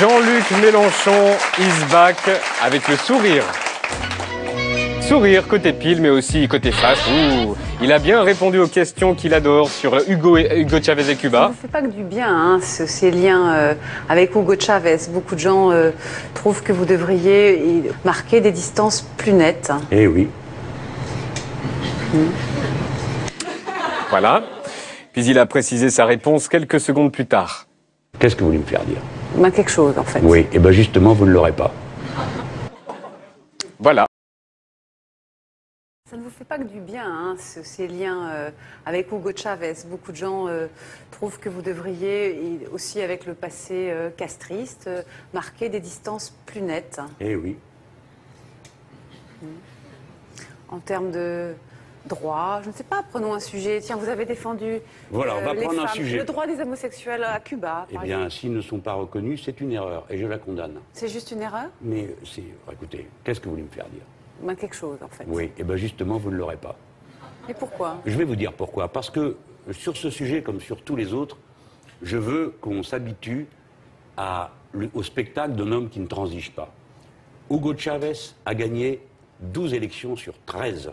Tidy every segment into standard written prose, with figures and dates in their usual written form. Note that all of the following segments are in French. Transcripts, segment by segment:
Jean-Luc Mélenchon is back avec le sourire. Sourire côté pile, mais aussi côté face. Ouh, il a bien répondu aux questions qu'il adore sur Hugo Chavez et Cuba. Ça ne fait pas que du bien, hein, ces liens avec Hugo Chavez. Beaucoup de gens trouvent que vous devriez marquer des distances plus nettes. Eh oui. Voilà. Puis il a précisé sa réponse quelques secondes plus tard. Qu'est-ce que vous voulez me faire dire? Ben, quelque chose, en fait. Oui, et bien justement, vous ne l'aurez pas. Voilà. Ça ne vous fait pas que du bien, hein, ces liens avec Hugo Chavez. Beaucoup de gens trouvent que vous devriez, aussi avec le passé castriste, marquer des distances plus nettes. Eh oui. En termes de droit, je ne sais pas, prenons un sujet. Tiens, vous avez défendu Voilà, on va les prendre un femmes, sujet. le droit des homosexuels à Cuba, Eh par bien, exemple. s'ils ne sont pas reconnus, c'est une erreur, et je la condamne. C'est juste une erreur? Mais c'est... Écoutez, qu'est-ce que vous voulez me faire dire? Ben, quelque chose, en fait. Oui, et bien justement, vous ne l'aurez pas. Et pourquoi? Je vais vous dire pourquoi. Parce que sur ce sujet, comme sur tous les autres, je veux qu'on s'habitue au spectacle d'un homme qui ne transige pas. Hugo Chavez a gagné 12 élections sur 13.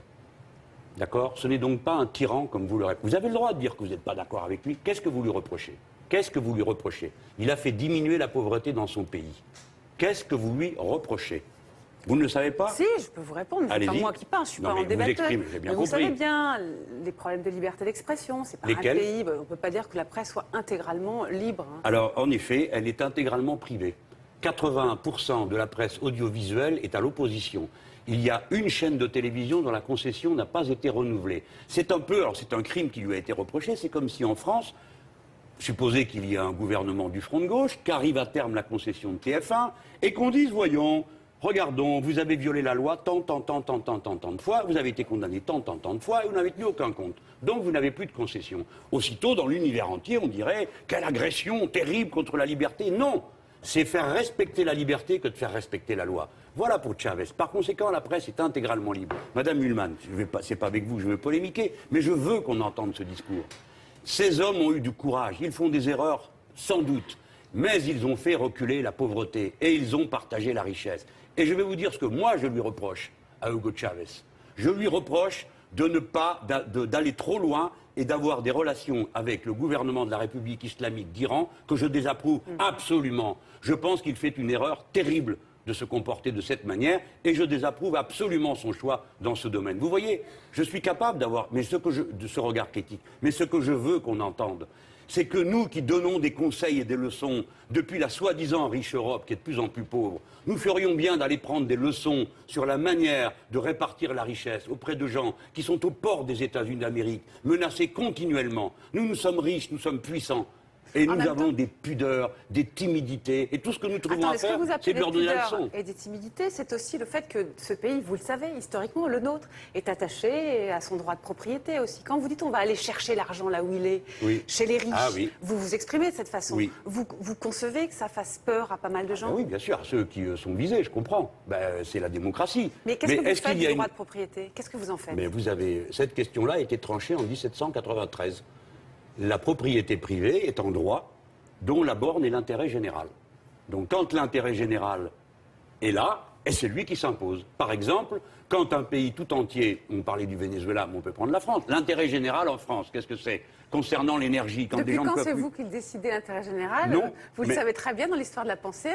D'accord? Ce n'est donc pas un tyran comme vous le répétez. Vous avez le droit de dire que vous n'êtes pas d'accord avec lui. Qu'est-ce que vous lui reprochez? Qu'est-ce que vous lui reprochez? Il a fait diminuer la pauvreté dans son pays. Qu'est-ce que vous lui reprochez? Vous ne le savez pas? Si, je peux vous répondre. C'est pas moi qui parle, je suis Non, pas mais en vous débatteur. exprimez, j'ai bien Mais vous compris. savez bien, les problèmes de liberté d'expression, c'est pas Lesquels? un pays. On ne peut pas dire que la presse soit intégralement libre. Hein. Alors, en effet, elle est intégralement privée. 81% de la presse audiovisuelle est à l'opposition. Il y a une chaîne de télévision dont la concession n'a pas été renouvelée. C'est un peu, alors c'est un crime qui lui a été reproché, c'est comme si en France, supposez qu'il y a un gouvernement du front de gauche, qu'arrive à terme la concession de TF1, et qu'on dise, voyons, regardons, vous avez violé la loi tant de fois, vous avez été condamné tant de fois, et vous n'avez tenu aucun compte. Donc vous n'avez plus de concession. Aussitôt, dans l'univers entier, on dirait, quelle agression terrible contre la liberté. Non! C'est faire respecter la liberté que de faire respecter la loi. Voilà pour Chavez. Par conséquent, la presse est intégralement libre. Madame Ullmann, c'est pas avec vous que je veux polémiquer, mais je veux qu'on entende ce discours. Ces hommes ont eu du courage. Ils font des erreurs, sans doute, mais ils ont fait reculer la pauvreté et ils ont partagé la richesse. Et je vais vous dire ce que moi je lui reproche à Hugo Chavez. Je lui reproche de ne pas d'aller trop loin et d'avoir des relations avec le gouvernement de la République islamique d'Iran que je désapprouve absolument. Je pense qu'il fait une erreur terrible de se comporter de cette manière et je désapprouve absolument son choix dans ce domaine. Vous voyez, je suis capable d'avoir de ce regard critique, mais ce que je veux qu'on entende, c'est que nous qui donnons des conseils et des leçons depuis la soi-disant riche Europe qui est de plus en plus pauvre, nous ferions bien d'aller prendre des leçons sur la manière de répartir la richesse auprès de gens qui sont aux portes des États-Unis d'Amérique, menacés continuellement. Nous sommes riches, nous sommes puissants. Et nous avons des pudeurs, des timidités, et tout ce que nous trouvons à faire, c'est de leur donner la leçon. Et des timidités, c'est aussi le fait que ce pays, vous le savez, historiquement, le nôtre, est attaché à son droit de propriété aussi. Quand vous dites on va aller chercher l'argent là où il est, chez les riches, vous vous exprimez de cette façon. Vous concevez que ça fasse peur à pas mal de gens? Oui, bien sûr, à ceux qui sont visés, je comprends. C'est la démocratie. Mais qu'est-ce que vous faites du droit de propriété? Qu'est-ce que vous en faites? Mais cette question-là a été tranchée en 1793. La propriété privée est un droit dont la borne est l'intérêt général. Donc quand l'intérêt général est là, et c'est lui qui s'impose. Par exemple, quand un pays tout entier, on parlait du Venezuela, mais on peut prendre la France, l'intérêt général en France, qu'est-ce que c'est? Concernant l'énergie, quand Depuis des gens quand peuvent c'est plus... vous qui décidez l'intérêt général? Non, vous le savez très bien dans l'histoire de la pensée,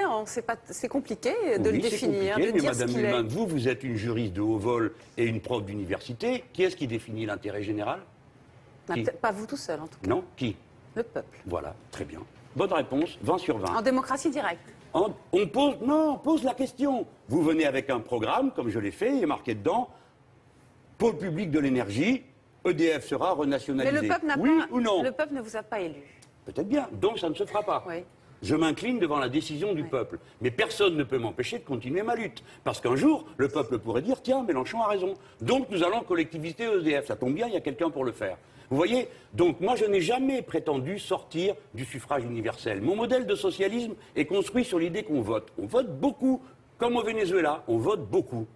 c'est compliqué de le définir, de mais dire ce Madame qu'il est. Ullmann, vous êtes une juriste de haut vol et une prof d'université. Qui est-ce qui définit l'intérêt général? Pas vous tout seul, en tout cas. Non, qui? Le peuple. Voilà, très bien. Bonne réponse, 20 sur 20. En démocratie directe. On pose la question. Vous venez avec un programme, comme je l'ai fait, il est marqué dedans, pôle public de l'énergie, EDF sera renationalisé. Mais le peuple n'a oui pas, ou non? Le peuple ne vous a pas élu. Peut-être bien, donc ça ne se fera pas. Oui. Je m'incline devant la décision du peuple. Mais personne ne peut m'empêcher de continuer ma lutte. Parce qu'un jour, le peuple pourrait dire, tiens, Mélenchon a raison. Donc nous allons collectiviser EDF. Ça tombe bien, il y a quelqu'un pour le faire. Vous voyez? Donc moi, je n'ai jamais prétendu sortir du suffrage universel. Mon modèle de socialisme est construit sur l'idée qu'on vote. On vote beaucoup. Comme au Venezuela, on vote beaucoup.